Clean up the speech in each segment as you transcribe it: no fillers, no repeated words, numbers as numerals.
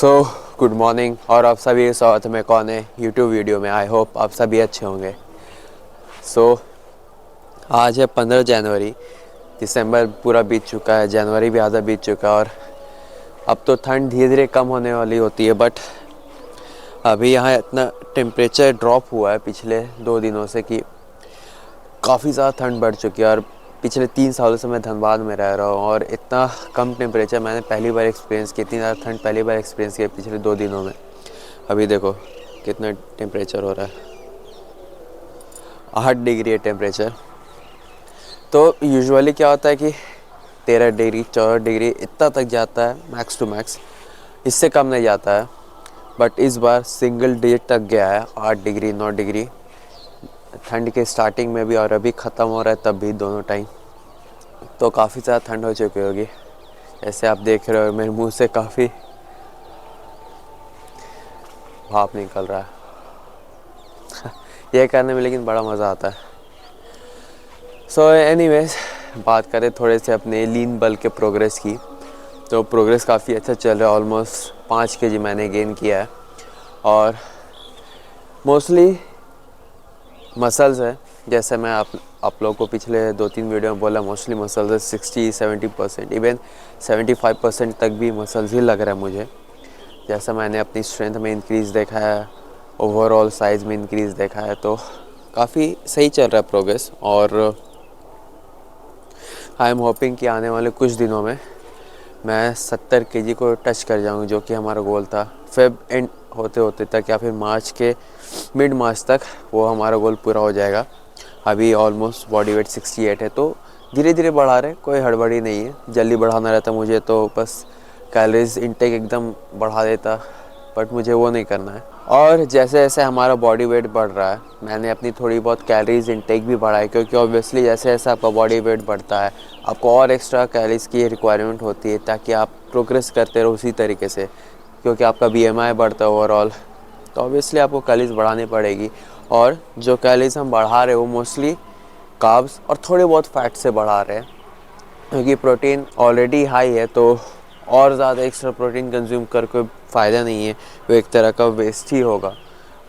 So good morning और आप सभी स्वागत में कौन है यूट्यूब वीडियो में। आई होप आप सभी अच्छे होंगे। आज है 15 जनवरी। दिसंबर पूरा बीत चुका है, जनवरी भी आधा बीत चुका है और अब तो ठंड धीरे धीरे कम होने वाली होती है। बट अभी यहाँ इतना टेम्परेचर ड्रॉप हुआ है पिछले 2 दिनों से कि काफ़ी ज़्यादा ठंड बढ़ चुकी है। और पिछले 3 सालों से मैं धनबाद में रह रहा हूँ और इतना कम टेम्परेचर मैंने पहली बार एक्सपीरियंस की। इतनी ज़्यादा ठंड पहली बार एक्सपीरियंस किया पिछले 2 दिनों में। अभी देखो कितना टेम्परेचर हो रहा है, 8 डिग्री है टेम्परेचर। तो यूजुअली क्या होता है कि 13 डिग्री 14 डिग्री इतना तक जाता है मैक्स टू मैक्स, इससे कम नहीं जाता है। बट इस बार सिंगल डिजिट तक गया है, 8 डिग्री 9 डिग्री ठंड के स्टार्टिंग में भी और अभी ख़त्म हो रहा है तब भी, दोनों टाइम। तो काफ़ी ज़्यादा ठंड हो चुकी होगी। जैसे आप देख रहे हो मेरे मुंह से काफ़ी भाप निकल रहा है ये करने में लेकिन बड़ा मज़ा आता है। सो एनीवेज, बात करें थोड़े से अपने लीन बल्क के प्रोग्रेस की। तो प्रोग्रेस काफ़ी अच्छा चल रहा है। ऑलमोस्ट 5 kg मैंने गेन किया है और मोस्टली मसल्स है। जैसे मैं आप लोगों को पिछले 2-3 वीडियो में बोला, मोस्टली मसल्स है। 60-70%, इवन 75% तक भी मसल्स ही लग रहा है मुझे। जैसा मैंने अपनी स्ट्रेंथ में इंक्रीज़ देखा है, ओवरऑल साइज़ में इंक्रीज़ देखा है, तो काफ़ी सही चल रहा है प्रोग्रेस। और आई एम होपिंग कि आने वाले कुछ दिनों में मैं 70 kg को टच कर जाऊँ, जो कि हमारा गोल था फेब एंड होते होते तक या फिर मार्च के मिड मार्च तक वो हमारा गोल पूरा हो जाएगा। अभी ऑलमोस्ट बॉडी वेट 68 है, तो धीरे धीरे बढ़ा रहे, कोई हड़बड़ी नहीं है। जल्दी बढ़ाना रहता मुझे तो बस कैलोरीज इंटेक एकदम बढ़ा देता, बट मुझे वो नहीं करना है। और जैसे जैसे हमारा बॉडी वेट बढ़ रहा है, मैंने अपनी थोड़ी बहुत कैलोरीज इंटेक भी बढ़ाई, क्योंकि ऑब्वियसली जैसे जैसे आपका बॉडी वेट बढ़ता है आपको और एक्स्ट्रा कैलोरीज की रिक्वायरमेंट होती है, ताकि आप प्रोग्रेस करते रहो उसी तरीके से। क्योंकि आपका BMI बढ़ता है ओवरऑल, तो ऑब्वियसली आपको कैलोरीज बढ़ानी पड़ेगी। और जो कैलोरीज हम बढ़ा रहे हैं वो मोस्टली कार्ब्स और थोड़े बहुत फैट से बढ़ा रहे हैं, क्योंकि प्रोटीन ऑलरेडी हाई है, तो और ज़्यादा एक्स्ट्रा प्रोटीन कंज्यूम कर कोई फ़ायदा नहीं है, वो एक तरह का वेस्ट ही होगा।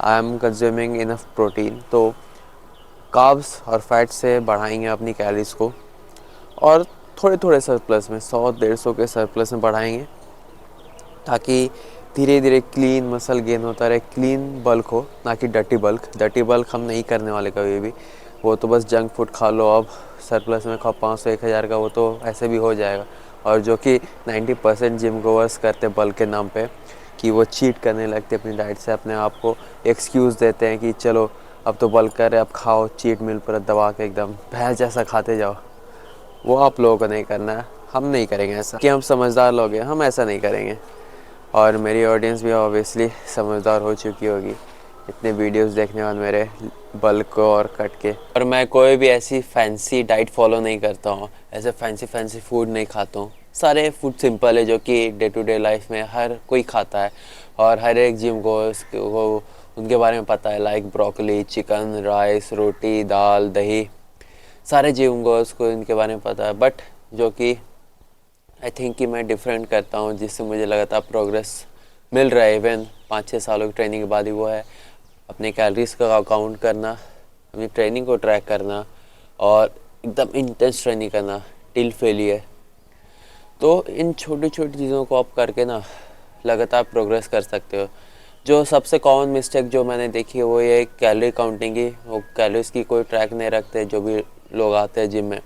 I am consuming enough protein, तो कार्ब्स और फैट से बढ़ाएंगे अपनी कैलोरीज को और थोड़े थोड़े सरप्लस में, 100-150 के सरप्लस में बढ़ाएंगे, ताकि धीरे धीरे क्लीन मसल गेन होता रहे, क्लीन बल्क हो, ना कि डर्टी बल्क। डर्टी बल्क हम नहीं करने वाले कभी भी, वो तो बस जंक फूड खा लो, अब सरप्लस में खाओ 500-1000 का, वो तो ऐसे भी हो जाएगा। और जो कि 90% जिम गोवर्स करते बल्क के नाम पे, कि वो चीट करने लगते अपनी डाइट से, अपने आप को एक्सक्यूज़ देते हैं कि चलो अब तो बल्क कर रहे, अब खाओ चीट मील पर दबा के एकदम भैंस जैसा खाते जाओ। वो आप लोगों को नहीं करना है, हम नहीं करेंगे ऐसा, कि हम समझदार लोग हैं, हम ऐसा नहीं करेंगे। और मेरी ऑडियंस भी ऑब्वियसली समझदार हो चुकी होगी इतने वीडियोस देखने बाद मेरे बल्क और कट के। और मैं कोई भी ऐसी फैंसी डाइट फॉलो नहीं करता हूँ, ऐसे फैंसी फूड नहीं खाता हूँ। सारे फूड सिंपल है, जो कि डे टू डे लाइफ में हर कोई खाता है और हर एक जिम को उनके बारे में पता है। लाइक ब्रोकली, चिकन, राइस, रोटी, दाल, दही, सारे जिम गोर्स को इनके बारे में पता है। बट जो कि आई थिंक कि मैं डिफरेंट करता हूँ, जिससे मुझे लगातार प्रोग्रेस मिल रहा है। इवन 5-6 सालों की ट्रेनिंग के बाद ही वो है अपने कैलोरीज का काउंट करना, अपनी ट्रेनिंग को ट्रैक करना और एकदम इंटेंस ट्रेनिंग करना टिल फेलियर। तो इन छोटी छोटी चीज़ों को आप करके ना लगातार प्रोग्रेस कर सकते हो। जो सबसे कॉमन मिस्टेक जो मैंने देखी है वो ये कैलोरी काउंटिंग की। वो कैलोरीज की कोई ट्रैक नहीं रखते, जो भी लोग आते हैं जिम में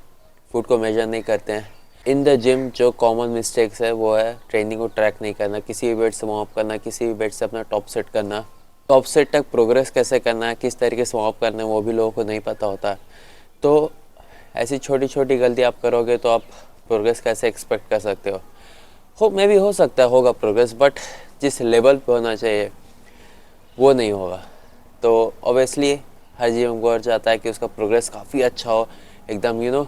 फूड को मेजर नहीं करते हैं। इन द जिम जो कॉमन मिस्टेक्स है वो है ट्रेनिंग को ट्रैक नहीं करना, किसी भी वेट से वार्म अप करना, किसी भी वेट से अपना टॉप सेट करना, टॉप सेट तक प्रोग्रेस कैसे करना है, किस तरीके से वार्म अप करना है, वो भी लोगों को नहीं पता होता है। तो ऐसी छोटी छोटी गलती आप करोगे तो आप प्रोग्रेस कैसे एक्सपेक्ट कर सकते हो मे भी हो सकता है होगा प्रोग्रेस, बट जिस लेवल पे होना चाहिए वो नहीं होगा। तो ऑब्वियसली हर जिम गोअर चाहता है कि उसका प्रोग्रेस काफ़ी अच्छा हो, एकदम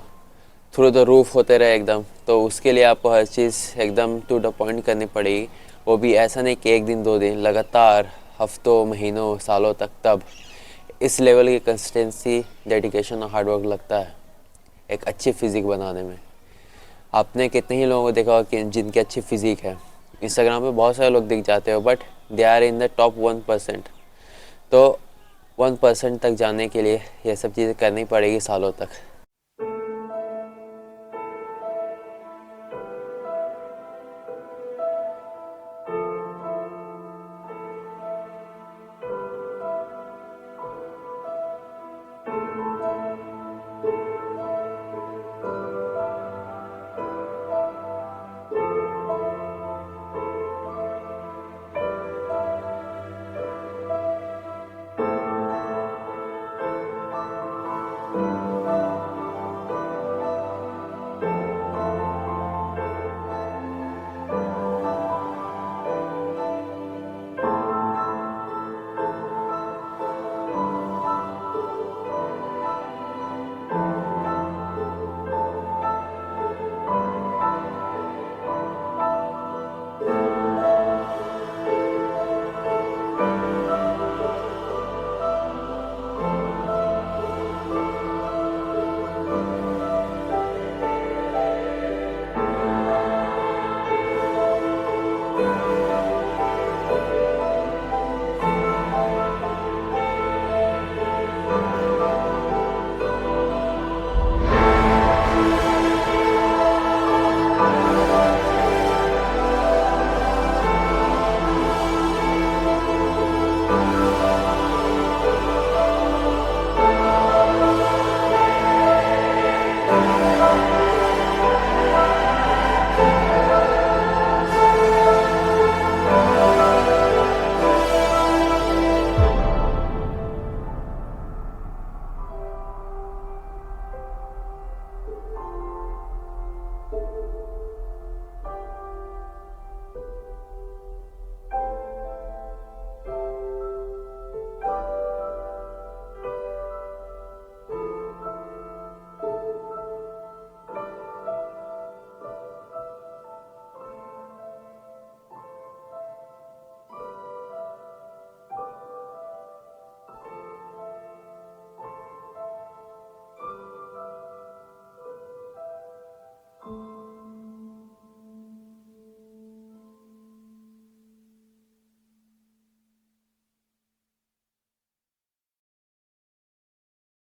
थ्रू द रूफ होते रहे एकदम। तो उसके लिए आपको हर चीज़ एकदम टू द पॉइंट करनी पड़ेगी। वो भी ऐसा नहीं कि 1 दिन 2 दिन, लगातार हफ्तों, महीनों, सालों तक। तब इस लेवल की कंसिस्टेंसी, डेडिकेशन और हार्डवर्क लगता है एक अच्छी फिज़िक बनाने में। आपने कितने ही लोगों को देखा होगा कि जिनकी अच्छी फिज़िक है, इंस्टाग्राम पे बहुत सारे लोग दिख जाते हो but they are in the top 1%। तो 1% तक जाने के लिए ये सब चीज़ें करनी पड़ेगी सालों तक।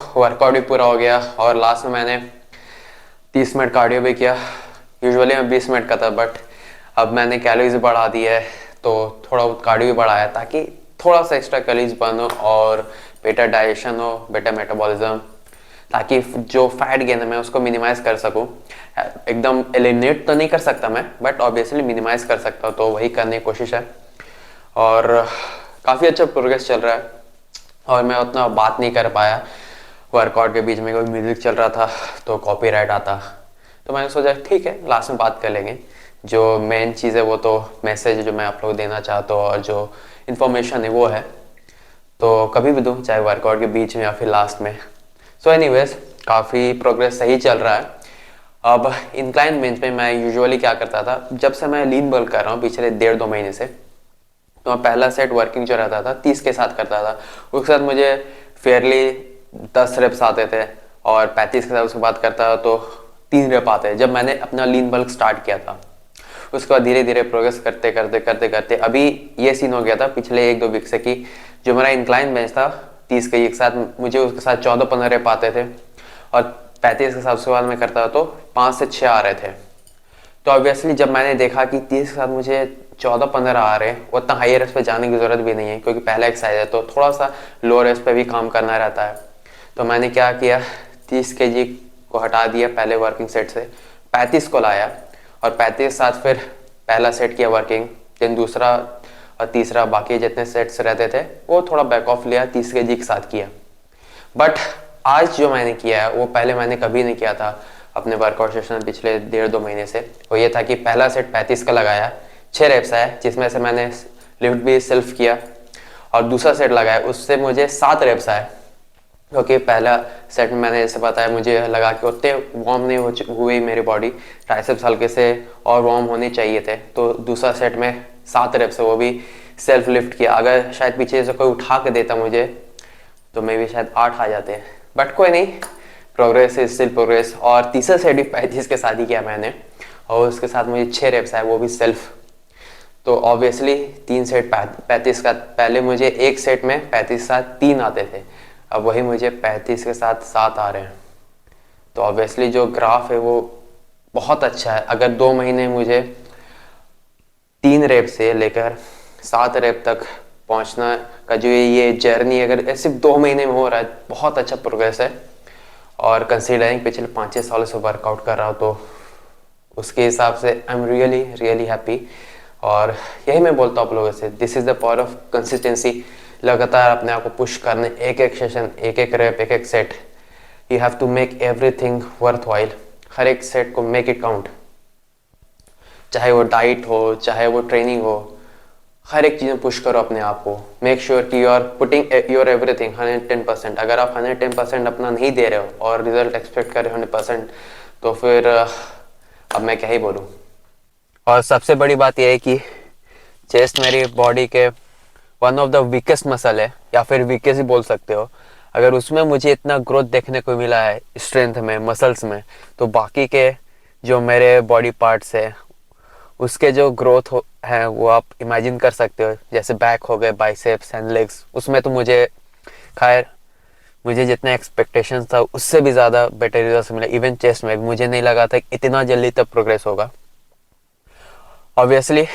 वर्कआउट भी पूरा हो गया और लास्ट में मैंने 30 मिनट कार्डियो भी किया। यूजुअली मैं 20 मिनट का था बट अब मैंने कैलोरीज बढ़ा दी है तो थोड़ा बहुत कार्डियो भी बढ़ाया ताकि थोड़ा सा एक्स्ट्रा कैलोरीज बर्न हो और बेटर डाइजेशन हो, बेटर मेटाबॉलिज्म, ताकि जो फैट गेन है मैं उसको मिनिमाइज कर सकूं। एकदम एलिमिनेट तो नहीं कर सकता मैं बट ऑब्वियसली मिनिमाइज कर सकता हूँ, तो वही करने की कोशिश है और काफ़ी अच्छा प्रोग्रेस चल रहा है। और मैं उतना बात नहीं कर पाया, वर्कआउट के बीच में कोई म्यूजिक चल रहा था तो कॉपीराइट आता, तो मैंने सोचा ठीक है लास्ट में बात कर लेंगे। जो मेन चीज़ है वो तो मैसेज जो मैं आप लोग देना चाहता हूँ और जो इन्फॉर्मेशन है वो है, तो कभी भी दूँ, चाहे वर्कआउट के बीच में या फिर लास्ट में। सो एनीवेज काफ़ी प्रोग्रेस सही चल रहा है। अब इंक्लाइन बेंच पे मैं यूजुअली क्या करता था, जब से मैं लीन बल्क कर रहा हूँ पिछले 1.5-2 महीने से, तो मैं पहला सेट वर्किंग जो रहता था 30 के साथ करता था। उसके साथ मुझे फेयरली 10 रेप्स आते थे और 35 के साथ उसके बाद करता था तो 3 रेप आते हैं जब मैंने अपना लीन बल्क स्टार्ट किया था। उसके बाद धीरे धीरे प्रोग्रेस करते करते करते करते अभी ये सीन हो गया था पिछले 1-2 वीक से कि जो मेरा इंक्लाइन बेंच था 30 के एक साथ मुझे उसके साथ 14-15 रेप आते थे और 35 के साथ उसके बाद मैं करता था तो 5 से 6 आ रहे थे। तो ऑब्वियसली जब मैंने देखा कि 30 के साथ मुझे 14-15 आ रहे हैं, उतना हाई रेप्स पे जाने की ज़रूरत भी नहीं है क्योंकि पहला एक्सरसाइज है तो थोड़ा सा लो रेप्स पे भी काम करना रहता है। तो मैंने क्या किया, 30 kg को हटा दिया पहले वर्किंग सेट से, 35 को लाया और 35 के साथ फिर पहला सेट किया वर्किंग, देन दूसरा और तीसरा बाकी जितने सेट्स रहते थे वो थोड़ा बैक ऑफ लिया, 30 kg के साथ किया। बट आज जो मैंने किया है वो पहले मैंने कभी नहीं किया था अपने वर्कआउट सेशन पिछले 1.5-2 महीने से। वो ये था कि पहला सेट 35 का लगाया, 6 रेप्स आए जिसमें से मैंने लिफ्ट भी सेल्फ किया और दूसरा सेट लगाया उससे मुझे 7 रेप्स आए क्योंकि पहला सेट में मैंने जैसे बताया मुझे लगा कि उतने वार्म नहीं हुई मेरी बॉडी, ट्राइसेप्स हल्के से और वार्म होने चाहिए थे। तो दूसरा सेट में 7 रेप्स है वो भी सेल्फ लिफ्ट किया। अगर शायद पीछे से कोई उठा के देता मुझे तो मे भी शायद 8 आ जाते हैं, बट कोई नहीं, प्रोग्रेस इज स्टिल प्रोग्रेस। और तीसरा सेट भी 35 के साथ ही किया मैंने और उसके साथ मुझे 6 रेप्स आए वो भी सेल्फ। तो ऑब्वियसली 3 सेट 35 का, पहले मुझे एक सेट में 35 साथ 3 आते थे, अब वही मुझे 35 के साथ 7 आ रहे हैं। तो ऑब्वियसली जो ग्राफ है वो बहुत अच्छा है। अगर 2 महीने मुझे 3 रेप से लेकर 7 रेप तक पहुंचना का जो ये जर्नी अगर सिर्फ 2 महीने में हो रहा है, बहुत अच्छा प्रोग्रेस है। और कंसीडरिंग पिछले 5-6 सालों से वर्कआउट कर रहा हूँ, तो उसके हिसाब से I am really really happy. और यही मैं बोलता हूँ आप लोगों से, this is the power of consistency. लगातार अपने आप को पुश करने, एक एक सेशन, एक एक रैप, एक एक set, you have to make everything worthwhile. हर एक सेट को मेक इट काउंट, चाहे वो डाइट हो, चाहे वो ट्रेनिंग हो, हर एक चीज़ में पुश करो अपने आप को। मेक श्योर कि you are putting your everything 110%। अगर आप 110% अपना नहीं दे रहे हो और रिजल्ट एक्सपेक्ट कर रहे हो 100%, तो फिर अब मैं क्या ही बोलूँ। और सबसे बड़ी बात यह है कि चेस्ट मेरी बॉडी के one of the weakest muscle है, या फिर वीकेस्ट ही बोल सकते हो। अगर उसमें मुझे इतना ग्रोथ देखने को मिला है स्ट्रेंथ में, मसल्स में, तो बाकी के जो मेरे बॉडी पार्ट्स है उसके जो ग्रोथ है वो आप इमेजिन कर सकते हो। जैसे बैक हो गए, बाइसेप्स एंड लेग्स, उसमें तो मुझे खैर मुझे जितना एक्सपेक्टेशंस था उससे भी ज़्यादा बेटर रिजल्ट्स मिले। इवन चेस्ट में मुझे नहीं लगा था कि इतना जल्दी तक प्रोग्रेस होगा। ऑब्वियसली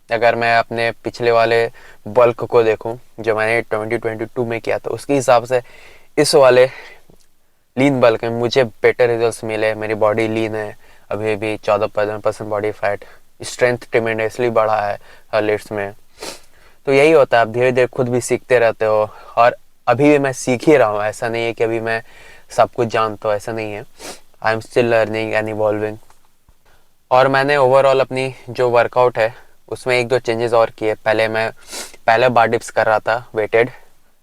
अगर मैं अपने पिछले वाले बल्क को देखूं जो मैंने 2022 में किया था, उसके हिसाब से इस वाले लीन बल्क में मुझे बेटर रिजल्ट्स मिले। मेरी बॉडी लीन है, अभी भी 14% बॉडी फैट, स्ट्रेंथ ट्रेमेंडसली बढ़ा है लिट्स में। तो यही होता है, आप धीरे धीरे खुद भी सीखते रहते हो। और अभी भी मैं सीख ही रहा हूँ, ऐसा नहीं है कि अभी मैं सब कुछ जानता हूँ, ऐसा नहीं है। I am still learning and evolving. और मैंने ओवरऑल अपनी जो वर्कआउट है उसमें 1-2 चेंजेस और किए। पहले बार डिप्स कर रहा था वेटेड,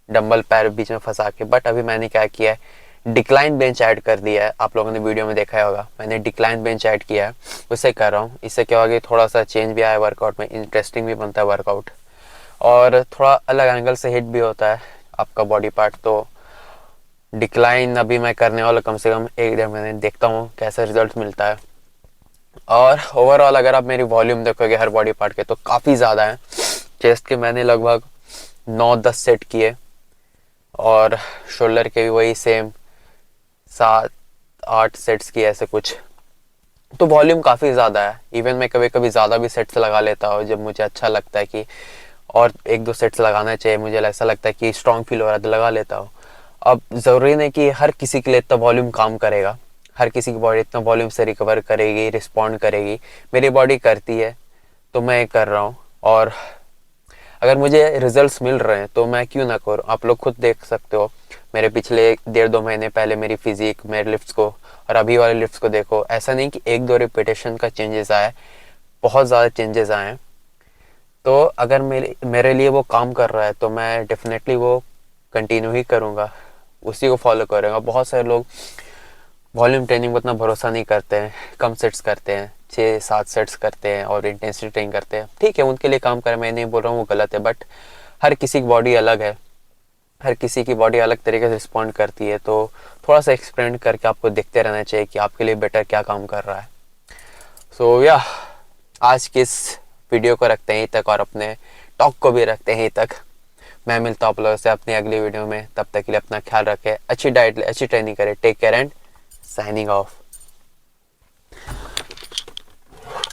डंबल पैर बीच में फंसा के, बट अभी मैंने क्या किया है, डिक्लाइन बेंच ऐड कर दिया है। आप लोगों ने वीडियो में देखा होगा, मैंने डिक्लाइन बेंच ऐड किया है, उससे कर रहा हूँ। इससे क्या होगा, थोड़ा सा चेंज भी आया वर्कआउट में, इंटरेस्टिंग भी बनता है वर्कआउट, और थोड़ा अलग एंगल से हिट भी होता है आपका बॉडी पार्ट। तो डिक्लाइन अभी मैं करने वाला, कम से कम 1-1.5 महीने, देखता हूँ कैसा रिजल्ट मिलता है। और ओवरऑल अगर आप मेरी वॉल्यूम देखोगे हर बॉडी पार्ट के, तो काफ़ी ज़्यादा है। चेस्ट के मैंने लगभग 9-10 सेट किए, और शोल्डर के भी वही सेम 7-8 सेट्स किए, ऐसे कुछ। तो वॉल्यूम काफ़ी ज़्यादा है। इवन मैं कभी कभी ज़्यादा भी सेट्स लगा लेता हूँ, जब मुझे अच्छा लगता है कि और 1-2 सेट्स लगाना चाहिए, मुझे ऐसा लगता है कि स्ट्रॉन्ग फील हो रहा है, तो लगा लेता हूँ। अब ज़रूरी नहीं कि हर किसी के लिए इतना वॉल्यूम काम करेगा, हर किसी की बॉडी इतना वॉल्यूम से रिकवर करेगी, रिस्पॉन्ड करेगी। मेरी बॉडी करती है तो मैं कर रहा हूँ, और अगर मुझे रिजल्ट्स मिल रहे हैं तो मैं क्यों ना करूँ। आप लोग खुद देख सकते हो, मेरे पिछले 1.5-2 महीने पहले मेरी फिजिक, मेरे लिफ्ट्स को और अभी वाले लिफ्ट्स को देखो। ऐसा नहीं कि 1-2 रिपीटेशन का चेंजेस आए, बहुत ज़्यादा चेंजेस आए हैं। तो अगर मेरे लिए वो काम कर रहा है तो मैं डेफिनेटली वो कंटिन्यू ही करूँगा, उसी को फॉलो करूँगा। बहुत सारे लोग वॉल्यूम ट्रेनिंग में उतना भरोसा नहीं करते हैं, कम सेट्स करते हैं, 6-7 सेट्स करते हैं और इंटेंसिटी ट्रेनिंग करते हैं। ठीक है, उनके लिए काम करें, मैं नहीं बोल रहा हूँ वो गलत है, बट हर किसी की बॉडी अलग है, हर किसी की बॉडी अलग तरीके से रिस्पॉन्ड करती है। तो थोड़ा सा एक्सपेरिमेंट करके आपको देखते रहना चाहिए कि आपके लिए बेटर क्या काम कर रहा है। सो या आज की इस वीडियो को रखते हैं यहीं तक, और अपने टॉक को भी रखते हैं यहीं तक। मैं मिलता हूँ आप लोगों से अपनी अगली वीडियो में, तब तक के लिए अपना ख्याल रखें, अच्छी डाइट ले, अच्छी ट्रेनिंग करें। Take care and signing of.